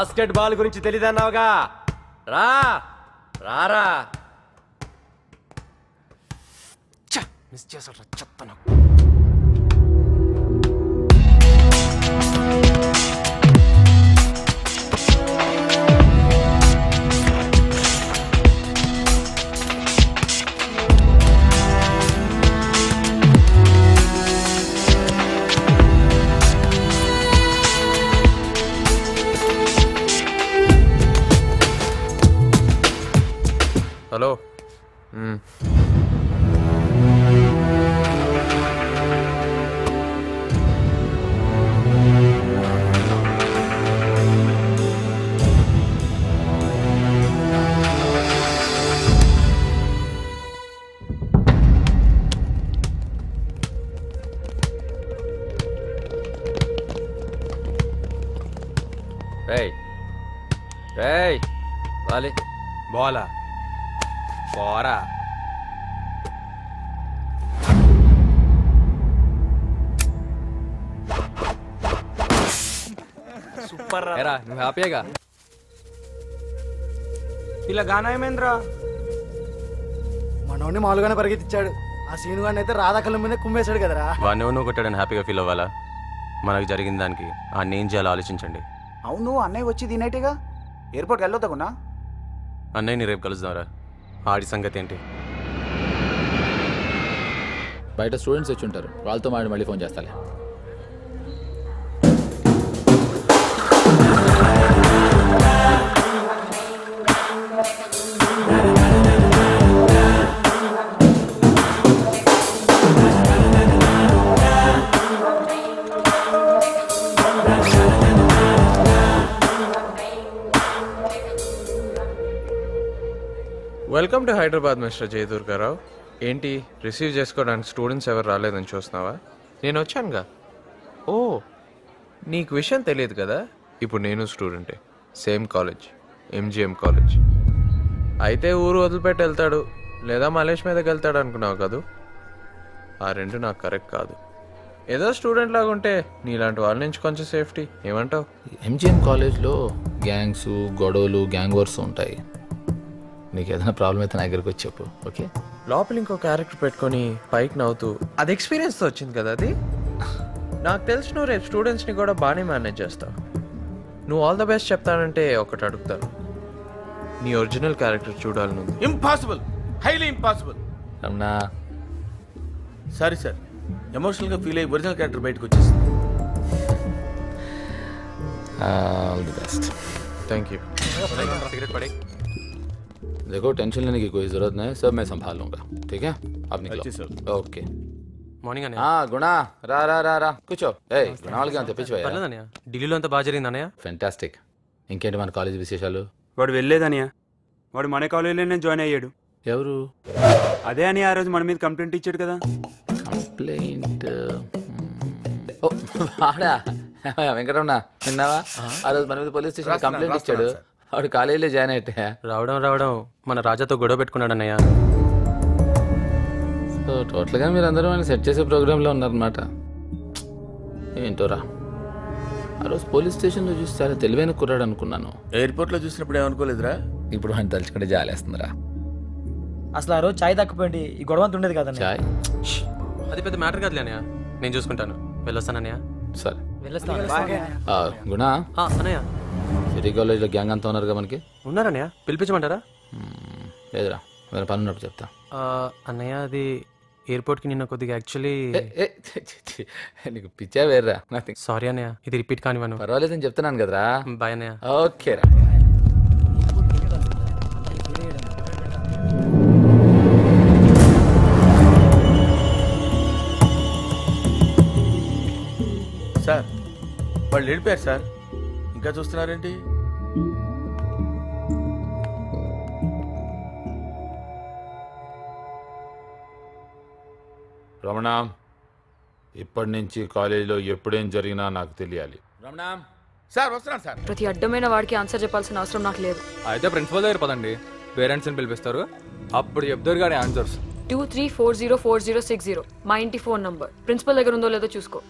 Basket ball గురించి తెలీదన్నావుగా, రా రారా. మిస్ చేసాడు చెప్తాను. హలో. రేయ్ బాలే బాలా పోరా. సూపర్ రా. నువ్వు హ్యాపీగా ఇలా గానా ఏమేంద్రా? మనోడిని మామూలుగానే పరిగెత్తిచ్చాడు. ఆ సీను గారిని అయితే రాధాకళ్ళ మీద కుమ్మేశాడు కదరా. వాడిని నువ్వు కొట్టాడని హ్యాపీగా ఫీల్ అవ్వాలా? మనకు జరిగిన దానికి అన్నీ ఏం చేయాలో ఆలోచించండి. అవును, అన్నయ్య వచ్చి దీనైతేగా ఎయిర్పోర్ట్కి వెళ్ళొద్దాకున్నా. అన్నయ్యని రేపు కలుద్దాంరా. ఆడి సంగతి ఏంటి? బయట స్టూడెంట్స్ వచ్చి ఉంటారు, వాళ్ళతో మళ్ళీ ఫోన్ చేస్తాలే. Welcome to Hyderabad mister Jayadurgarao. ఏంటి రిసీవ్ చేసుకోవడానికి స్టూడెంట్స్ ఎవరు రాలేదని చూస్తున్నావా? నేను వచ్చానుగా. ఓ, నీకు విషయం తెలియదు కదా, ఇప్పుడు నేను స్టూడెంటే, సేమ్ కాలేజ్, ఎంజిఎం కాలేజ్. అయితే ఊరు వదిలిపెట్టి వెళ్తాడు లేదా మలేష్ మీదకి వెళ్తాడు అనుకున్నావు కదూ? ఆ రెండు నాకు కరెక్ట్ కాదు. ఏదో స్టూడెంట్ లాగా ఉంటే నీలాంటి వాళ్ళ నుంచి కొంచెం సేఫ్టీ. ఏమంటావు? ఎంజిఎం కాలేజ్లో గ్యాంగ్స్, గొడవలు, గ్యాంగ్ వార్స్ ఉంటాయి. నీకు ఏదైనా ప్రాబ్లం అయితే నా దగ్గరికి వచ్చి చెప్పు, ఓకే? లోపల ఇంకో క్యారెక్టర్ పెట్టుకొని పైకి నవ్వుతూ, అది ఎక్స్పీరియన్స్తో వచ్చింది కదా అది. నాకు తెలిసి నువ్వు రేపు స్టూడెంట్స్ని కూడా బాగానే మేనేజ్ చేస్తావు. నువ్వు ఆల్ ద బెస్ట్ చెప్తానంటే ఒకటి అడుగుతాను, నీ ఒరిజినల్ క్యారెక్టర్ చూడాలి నువ్వు. Impossible, highly impossible. అవునా? సారీ సార్, ఎమోషనల్గా ఫీల్ అయ్యి ఒరిజినల్ క్యారెక్టర్ బయటకు వచ్చేసింది. All the best. Thank you. Cigarette పడే. देखो टेंशन लेने की कोई जरूरत नहीं, सब मैं संभाल लूंगा, ठीक है? आप निकलो. ओके. మార్నింగ్ అన్నయ్య. గుణ రా రా రా రా కూర్చో. ఏయ్ గుణ వాళ్ళకి అంత తెప్పించిపోయా? పర్లేదన్నయ్య, ఢిల్లీలో అంతా బాగా జరిగింది అన్నయ్య. ఫెంటాస్టిక్. ఇంకేంటి మన కాలేజ్ విశేషాలు? వాడు వెళ్ళలేదనియా, వాడు మన కాలేజీలోనే జాయిన్ అయ్యాడు. ఎవరు? అదే అని ఆ రోజు మన మీద కంప్లైంట్ ఇచ్చాడు కదా. కంప్లైంట్? ఓ వాడా వెంకటరమణ, విన్నావా? ఆ రోజు మన మీద పోలీస్ స్టేషన్ కంప్లైంట్ ఇచ్చాడు. వాడు కాలేజీలో జాయిన్ అయితే రావడం మన రాజాతో గొడవ పెట్టుకున్నాడు అన్నయ్య. సో టోటల్గా మీరు అందరూ ఆయన సెట్ చేసే ప్రోగ్రాంలో ఉన్నారనమాట. ఏంటోరా, ఆ రోజు పోలీస్ స్టేషన్లో చూసి చాలా తెలివైన కుర్రాడు అనుకున్నాను. ఎయిర్పోర్ట్లో చూసినప్పుడు ఏమనుకోలేదురా? ఇప్పుడు ఆయన తలుచుకుంటే జాలేస్తుందిరా. అసలు ఆ రోజు చాయ్ తక్కుపోయింది, ఈ గొడవ అంత ఉండేది కదా. చాయ్ అది పెద్ద మ్యాటర్ కాదులే అన్నయ్య, నేను చూసుకుంటాను. వెళ్ళొస్తానన్నయ్య. సరే. గుణ, అన్నయ్య సిటీ కాలేజ్లో గ్యాంగ్ అంతా ఉన్నారుగా మనకి? ఉన్నారన్నయ్య, పిలిపించమంటారా? లేదురా, వేరే పని ఉన్నప్పుడు చెప్తా. అన్నయ్య అది ఎయిర్పోర్ట్కి నిన్న కొద్దిగా యాక్చువల్లీ. నీకు పిచ్చా వేర్రా? నథింగ్. సారీ అన్నయ్య, ఇది రిపీట్ కానివ్వను. పర్వాలేదని చెప్తున్నాను కదరా. బాయ్ అన్నయ్య. ఓకేరా. సార్ వాళ్ళు వెళ్ళిపోయారు సార్, ఇంకా చూస్తున్నారేంటి? రమణ, ఇప్పటి నుంచి కాలేజీలో ఎప్పుడేం జరిగినా నాకు తెలియాలి. రమణ సార్ వస్తున్నాను సార్. ప్రతి అడ్డమైన వాడికి ఆన్సర్ చెప్పాల్సిన అవసరం నాకు లేదు. అయితే ప్రిన్సిపల్ దగ్గర పదండి, పేరెంట్స్ని పిలిపిస్తారు, అప్పుడు చెప్తారు కానీ ఆన్సర్స్. 23404060 మా ఇంటి ఫోన్ నంబర్. ప్రిన్సిపల్ దగ్గర ఉందో లేదో చూసుకో.